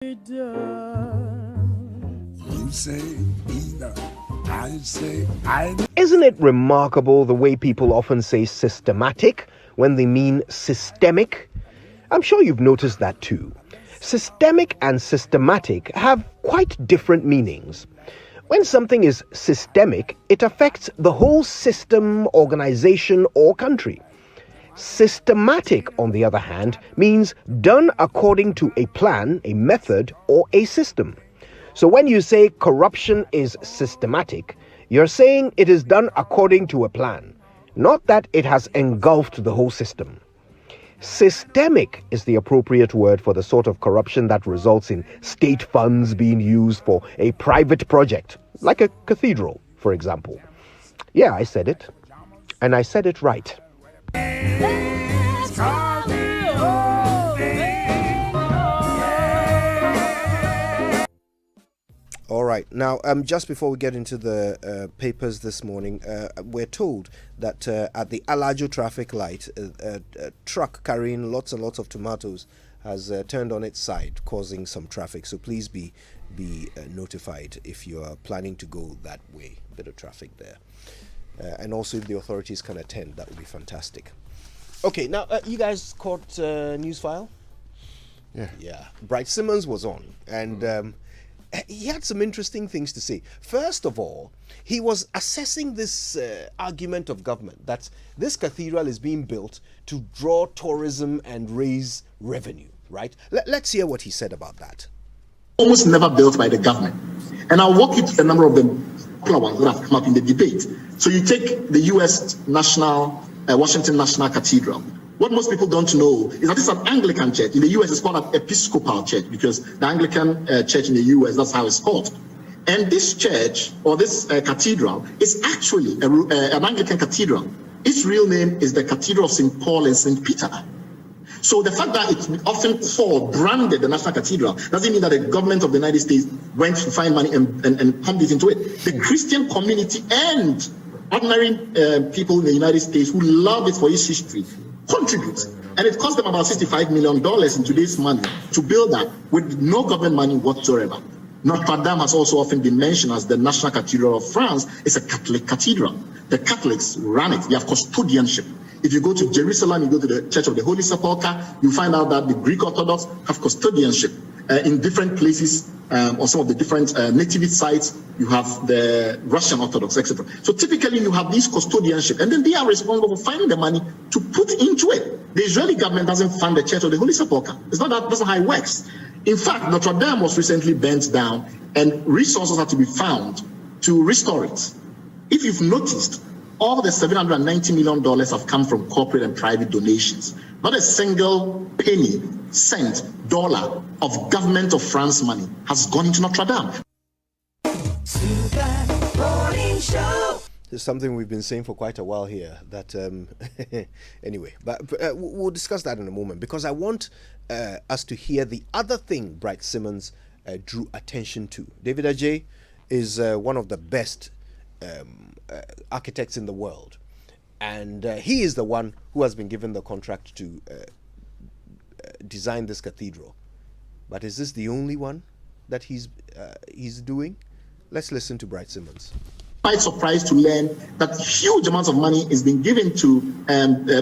You say either, I say I. Isn't it remarkable the way people often say systematic when they mean systemic? I'm sure you've noticed that too. Systemic and systematic have quite different meanings. When something is systemic, it affects the whole system, organization, or country. Systematic, on the other hand, means done according to a plan, a method, or a system. So when you say corruption is systematic, you're saying it is done according to a plan, not that it has engulfed the whole system. Systemic is the appropriate word for the sort of corruption that results in state funds being used for a private project, like a cathedral, for example. Yeah, I said it. And I said it right. All right. Now, just before we get into the papers this morning, we're told that at the Alajo traffic light, a truck carrying lots and lots of tomatoes has turned on its side, causing some traffic. So please be notified if you are planning to go that way. A bit of traffic there. And also if the authorities can attend, that would be fantastic. Okay, now, you guys caught Newsfile? Yeah. Bright Simmons was on, and he had some interesting things to say. First of all, he was assessing this argument of government that this cathedral is being built to draw tourism and raise revenue, right? Let's hear what he said about that. Almost never built by the government. And I'll walk you through a number of the popular ones that have come up in the debate. So you take the U.S. Washington National Cathedral. What most people don't know is that it's an Anglican church. In the U.S., it's called an Episcopal church because the Anglican church in the U.S., that's how it's called. And this church, or this cathedral, is actually an Anglican cathedral. Its real name is the Cathedral of St. Paul and St. Peter. So the fact that it's often called, branded the National Cathedral, doesn't mean that the government of the United States went to find money and pumped it into it. The Christian community and ordinary people in the United States who love it for its history contribute. And it cost them about $65 million in today's money to build that with no government money whatsoever. Notre Dame has also often been mentioned as the National Cathedral of France. It's a Catholic cathedral. The Catholics ran it. They have custodianship. If you go to Jerusalem, you go to the Church of the Holy Sepulchre, you find out that the Greek Orthodox have custodianship in different places, or some of the different nativity sites. You have the Russian Orthodox, etc. So typically you have these custodianship, and then they are responsible for finding the money to put into it. The Israeli government doesn't fund the Church of the Holy Sepulchre. It's not that, that's not how it works. In fact, Notre Dame was recently burnt down, and resources had to be found to restore it. If you've noticed, all the $790 million have come from corporate and private donations. Not a single penny, cent, dollar of government of France money has gone into Notre Dame. There's something we've been saying for quite a while here that anyway, but we'll discuss that in a moment, because I want us to hear the other thing Bright Simmons drew attention to. David Ajay is one of the best architects in the world, and he is the one who has been given the contract to design this cathedral. But is this the only one that he's doing? Let's listen to Bright Simmons. Quite surprised to learn that huge amounts of money is being given to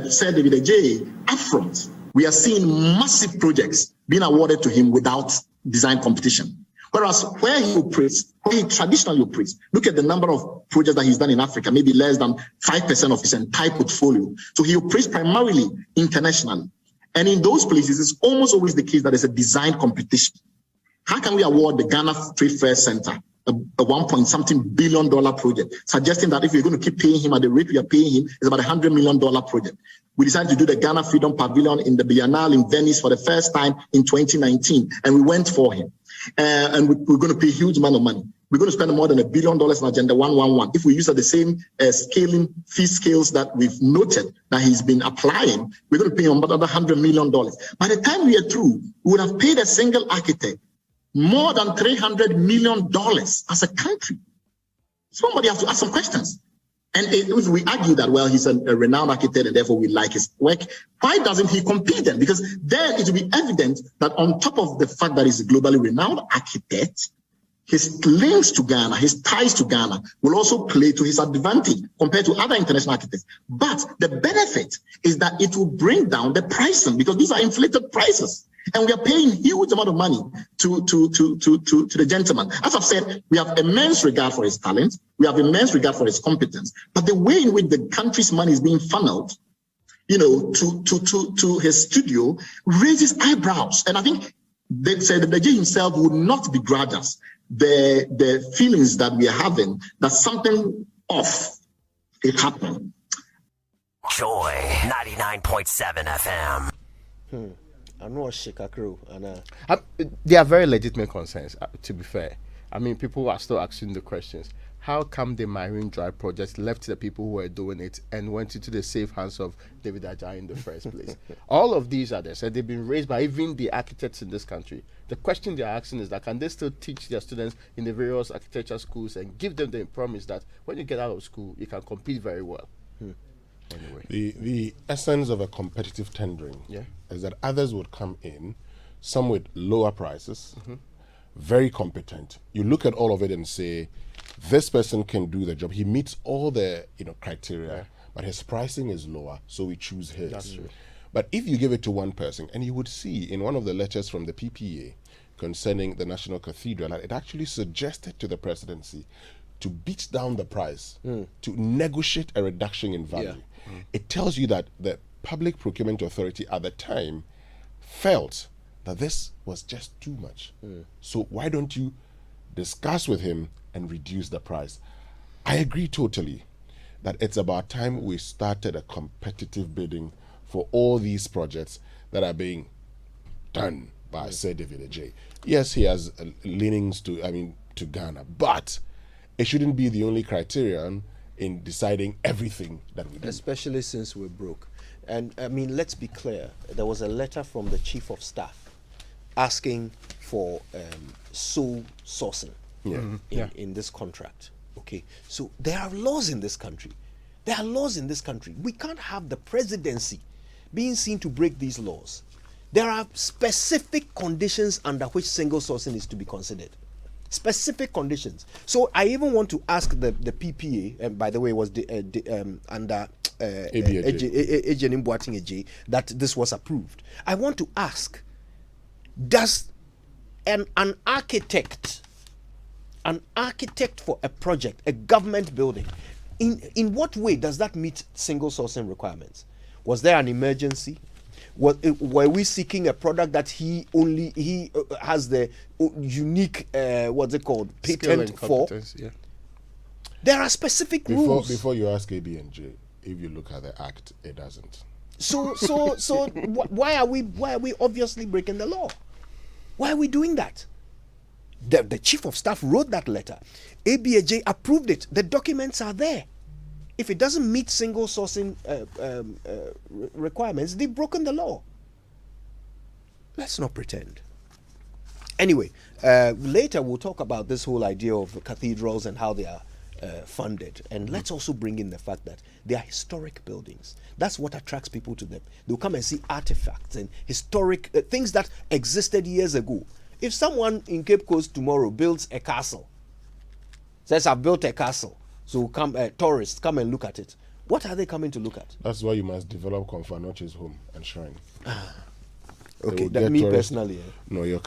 Sir David Ajay upfront. We are seeing massive projects being awarded to him without design competition. Whereas where he operates, where he traditionally operates, look at the number of projects that he's done in Africa, maybe less than 5% of his entire portfolio. So he operates primarily internationally. And in those places, it's almost always the case that there's a design competition. How can we award the Ghana Trade Fair Center a $1.something billion project, suggesting that if you're going to keep paying him at the rate we are paying him, it's about $100 million project. We decided to do the Ghana Freedom Pavilion in the Biennale in Venice for the first time in 2019, and we went for him. And we're going to pay a huge amount of money. We're going to spend more than $1 billion in Agenda 111. If we use the same scaling fee scales that we've noted that he's been applying, we're going to pay him about $100 million. By the time we are through, we would have paid a single architect more than $300 million as a country. Somebody has to ask some questions. And we argue that, well, he's a renowned architect and therefore we like his work. Why doesn't he compete then? Because then it will be evident that on top of the fact that he's a globally renowned architect, his links to Ghana, his ties to Ghana will also play to his advantage compared to other international architects. But the benefit is that it will bring down the pricing because these are inflated prices. And we are paying huge amount of money to the gentleman. As I've said, we have immense regard for his talent. We have immense regard for his competence. But the way in which the country's money is being funneled, to his studio raises eyebrows. And I think they said that the J himself would not begrudge us the feelings that we are having that something off is happening. Joy 99.7 FM. I know Shikakru and they are very legitimate concerns, to be fair. I mean, people are still asking the questions. How come the Marine Drive project left the people who were doing it and went into the safe hands of David Ajay in the first place? All of these are there. So they've been raised by even the architects in this country. The question they're asking is that can they still teach their students in the various architecture schools and give them the promise that when you get out of school, you can compete very well? Anyway. The essence of a competitive tendering is that others would come in, some with lower prices, very competent. You look at all of it and say, this person can do the job. He meets all the criteria, but his pricing is lower, so we choose his. That's true. But if you give it to one person, and you would see in one of the letters from the PPA concerning the National Cathedral, that it actually suggested to the presidency to beat down the price, to negotiate a reduction in value. It tells you that the Public Procurement Authority at the time felt that this was just too much. So why don't you discuss with him and reduce the price? I agree totally that it's about time we started a competitive bidding for all these projects that are being done by Sir David Ajay. Yes, he has leanings to Ghana, but it shouldn't be the only criterion in deciding everything that we do. especially since we're broke. And I mean, let's be clear. There was a letter from the Chief of Staff asking for sole sourcing in this contract. Okay, so there are laws in this country. We can't have the presidency being seen to break these laws. There are specific conditions under which single sourcing is to be considered. Specific conditions. So I even want to ask the PPA, and by the way, it was under Ejeni Mboating Eje that this was approved. I want to ask, does an architect for a project, a government building, in what way does that meet single sourcing requirements? Was there an emergency? Were we seeking a product that he has the unique patent for? Yeah. There are specific rules. Before you ask AB&J, if you look at the act, it doesn't. So why are we obviously breaking the law? Why are we doing that? The Chief of Staff wrote that letter. AB&J approved it. The documents are there. If it doesn't meet single sourcing requirements, they've broken the law. Let's not pretend. Anyway, later we'll talk about this whole idea of cathedrals and how they are funded. And let's also bring in the fact that they are historic buildings. That's what attracts people to them. They'll come and see artifacts and historic things that existed years ago. If someone in Cape Coast tomorrow builds a castle, says, I've built a castle, so tourists come and look at it. What are they coming to look at? That's why you must develop Confanoche's home and shrine. Okay, that me personally. No, you're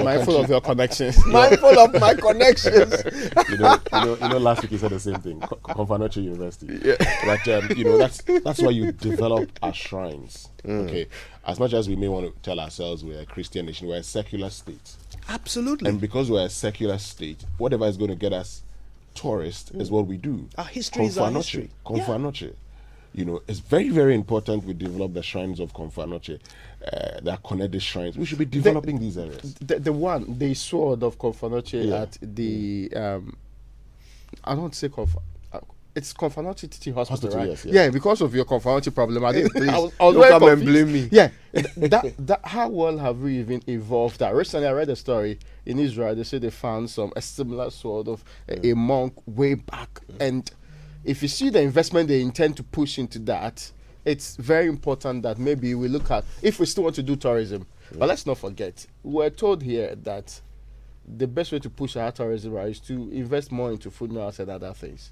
Mindful of your connections. Mindful of my connections. Last week you said the same thing. Confanoche University. Yeah. But that's why you develop our shrines. Okay. As much as we may want to tell ourselves we're a Christian nation, we're a secular state. Absolutely. And because we're a secular state, whatever is going to get us tourists is what we do. Our history is our history. Confanoche. It's very, very important we develop the shrines of Confanoche, the Konede shrines. We should be developing these areas. The sword of Confanoche at the, I don't say it's Confanoche Teaching Hospital, right? Yes. Yeah, because of your Confanoche problem, I didn't please. I was come and blame me. Yeah, that how well have we even evolved that? Recently, I read a story in Israel. They say they found a similar sword of a monk way back, and if you see the investment they intend to push into that, it's very important that maybe we look at if we still want to do tourism. But let's not forget, we're told here that the best way to push our tourism is to invest more into food miles and other things.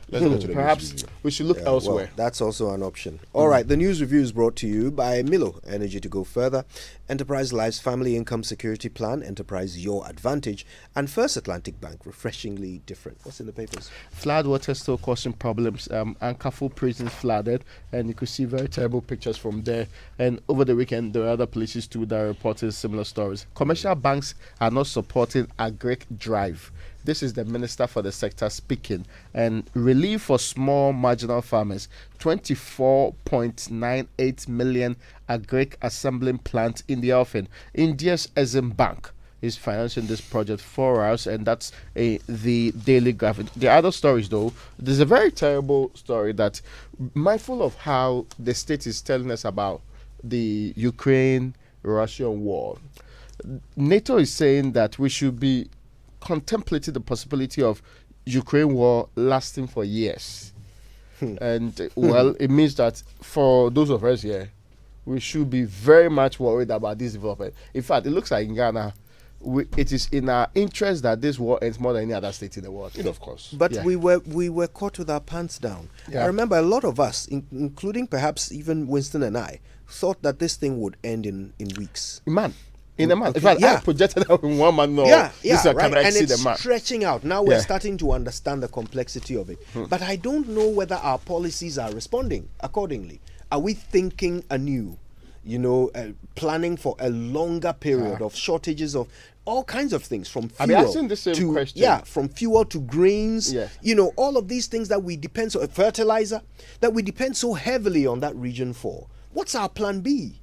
Let's go to the Perhaps news review. we should look elsewhere. Well, that's also an option. All right, the news review is brought to you by Milo Energy to go further, Enterprise Life's Family Income Security Plan, Enterprise Your Advantage, and First Atlantic Bank, refreshingly different. What's in the papers? Flood water still causing problems. Ankafo prison flooded, and you could see very terrible pictures from there. And over the weekend, there were other places too that reported similar stories. Commercial banks are not supporting Agric Drive. This is the Minister for the sector speaking. And relief for small marginal farmers, 24.98 million Agric assembling plant in the offing. India's Exim Bank is financing this project for us, and that's the Daily Graphic. The other stories, though, there's a very terrible story that, mindful of how the state is telling us about the Ukraine-Russian war, NATO is saying that we should be contemplating the possibility of Ukraine war lasting for years. And, well, it means that for those of us here, we should be very much worried about this development. In fact, it looks like in Ghana, it is in our interest that this war ends more than any other state in the world. Of course. But we were caught with our pants down. Yeah. I remember a lot of us, including perhaps even Winston and I, thought that this thing would end in weeks. Man. In a month. Okay, In fact, I projected out in 1 month. No, right. And it's the month. stretching out. Now we're starting to understand the complexity of it. But I don't know whether our policies are responding accordingly. Are we thinking anew? Planning for a longer period of shortages of all kinds of things, from fuel asking the same question. Yeah, from fuel to grains. Yeah. All of these things that we depend so fertilizer that we depend so heavily on that region for. What's our plan B?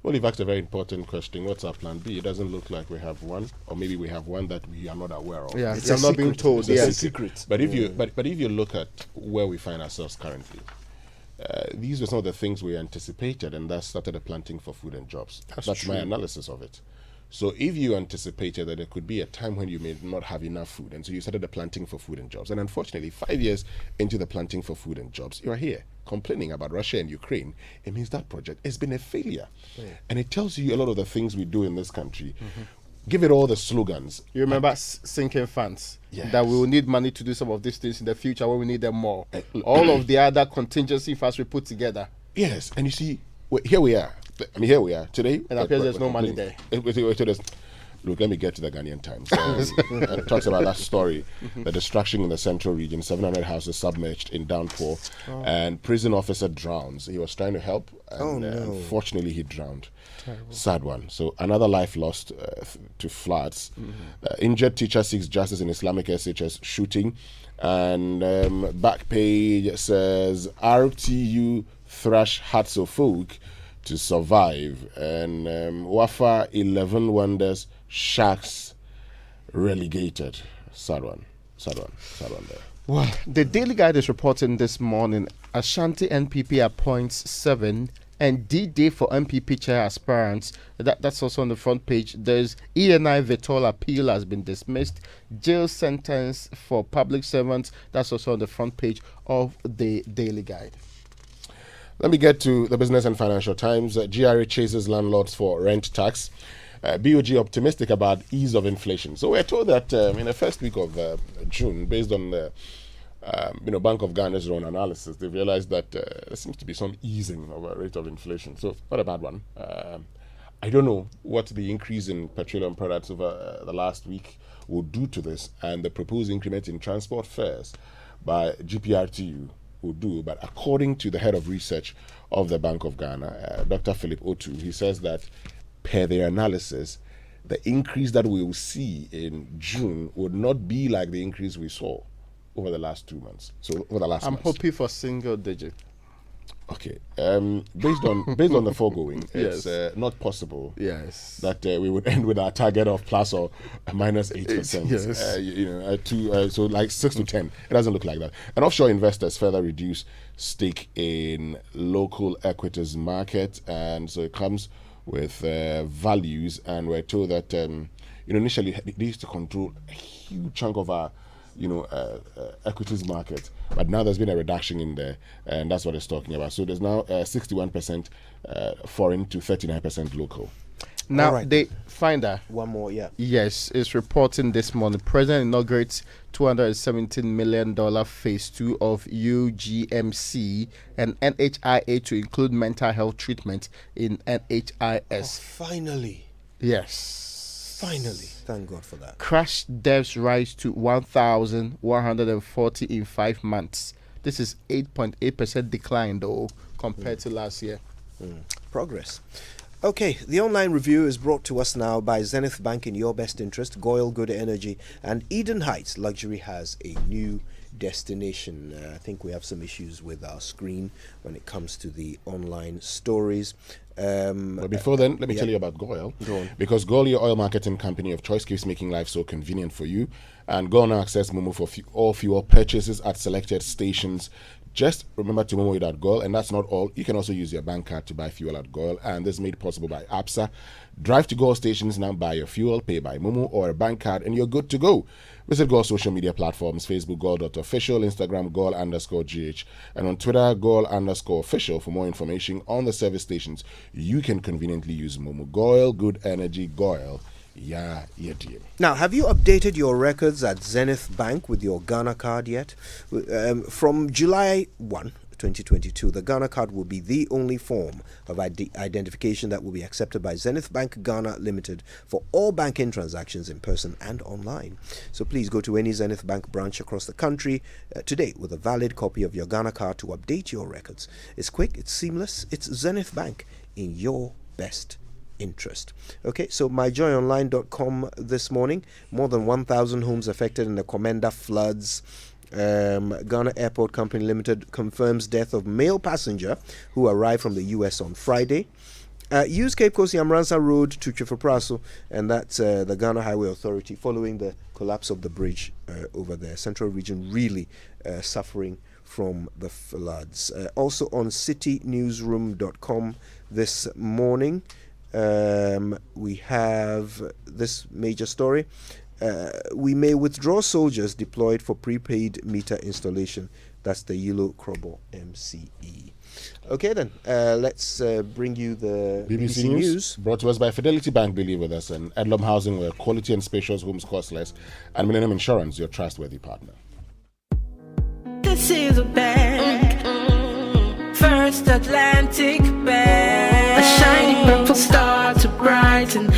Well, you've asked a very important question. What's our plan B? It doesn't look like we have one, or maybe we have one that we are not aware of. Yeah, It's you're a not being secret. told. It's a Yes. secret. But if you look at where we find ourselves currently, these were some of the things we anticipated, and that started the planting for food and jobs. That's my analysis of it. So if you anticipated that there could be a time when you may not have enough food, and so you started the planting for food and jobs, and unfortunately 5 years into the planting for food and jobs, you're here complaining about Russia and Ukraine, it means that project has been a failure. And it tells you a lot of the things we do in this country. Give it all the slogans. You remember sinking funds? Yes. That we will need money to do some of these things in the future when we need them more. All of the other contingency funds we put together. Yes, and you see, here we are. Here we are today. And appears there's no money there. Look, let me get to the Ghanaian Times. It talks about that story, the destruction in the central region, 700 houses submerged in downpour, and prison officer drowns. He was trying to help, and unfortunately he drowned. Terrible. Sad one. So another life lost to floods. Injured teacher seeks justice in Islamic SHS shooting. And back page says, RTU thrash Hatso folk to survive. And Wafa 11 Wonders Sharks relegated. Sad one there. Well, the Daily Guide is reporting this morning Ashanti NPP appoints 7 and D-Day for MPP chair aspirants. That's also on the front page. There's ENI Vetol appeal has been dismissed. Jail sentence for public servants. That's also on the front page of the Daily Guide. Let me get to the Business and Financial Times. GRA chases landlords for rent tax. BOG optimistic about ease of inflation. So we're told that in the first week of June, based on the Bank of Ghana's own analysis, they've realized that there seems to be some easing of a rate of inflation. So not a bad one. I don't know what the increase in petroleum products over the last week will do to this, and the proposed increment in transport fares by GPRTU will do. But according to the head of research of the Bank of Ghana, Dr. Philip Otu, he says that per their analysis, the increase that we will see in June would not be like the increase we saw over the last 2 months. So over the last I'm months. hoping for single digit. Okay. Based on the foregoing, Yes. it's not possible Yes. that we would end with our target of plus or minus 8%. Yes. So like 6 to 10. It doesn't look like that. And offshore investors further reduce stake in local equities market, and so it comes with values. And we're told that initially they used to control a huge chunk of our equities market. But now there's been a reduction in there, and that's what it's talking about. So there's now 61% foreign to 39% local. Now, right. they Finder. One more, yeah. Yes, it's reporting this morning. President inaugurates $217 million phase 2 of UGMC and NHIA to include mental health treatment in NHIS. Finally. Yes. Finally. Thank God for that. Crash deaths rise to 1,140 in 5 months. This is 8.8% decline, though, compared to last year. Progress. Okay, the online review is brought to us now by Zenith Bank in your best interest, Goyle Good Energy, and Eden Heights Luxury has a new destination. I think we have some issues with our screen when it comes to the online stories. But before then, let me tell you about Goyle. Go on. Because Goyle, your oil marketing company of choice, keeps making life so convenient for you. And go on and access Momo for all fuel purchases at selected stations. Just remember to Momo it at Goyle, and that's not all. You can also use your bank card to buy fuel at Goyle, and this is made possible by APSA. Drive to Goyle stations now, buy your fuel, pay by Momo or a bank card, and you're good to go. Visit Goyle social media platforms: Facebook Goyle.official, Instagram Goyle_GH, and on Twitter Goyle_official for more information on the service stations. You can conveniently use Momo. Goyle Good Energy, Goyle. Yeah, dear. Now, have you updated your records at Zenith Bank with your Ghana card yet? From July 1, 2022, the Ghana card will be the only form of identification that will be accepted by Zenith Bank Ghana Limited for all banking transactions in person and online. So please go to any Zenith Bank branch across the country today with a valid copy of your Ghana card to update your records. It's quick, it's seamless, it's Zenith Bank in your best interest. Okay, so myjoyonline.com this morning: more than 1,000 homes affected in the Komenda floods. Ghana Airport Company Limited confirms death of male passenger who arrived from the US on Friday. Use Cape Coast Yamransa Road to Chifopraso, and that's the Ghana Highway Authority, following the collapse of the bridge over there. Central region really suffering from the floods. Also on citynewsroom.com this morning, we have this major story. We may withdraw soldiers deployed for prepaid meter installation. That's the Yellow Krobo MCE. Okay, then let's bring you the BBC News. Brought to us by Fidelity Bank, believe with us, and Edlom Housing, where quality and spacious homes cost less, and Millennium Insurance, your trustworthy partner. This is a bank, First Atlantic Bank, a shining purple star to brighten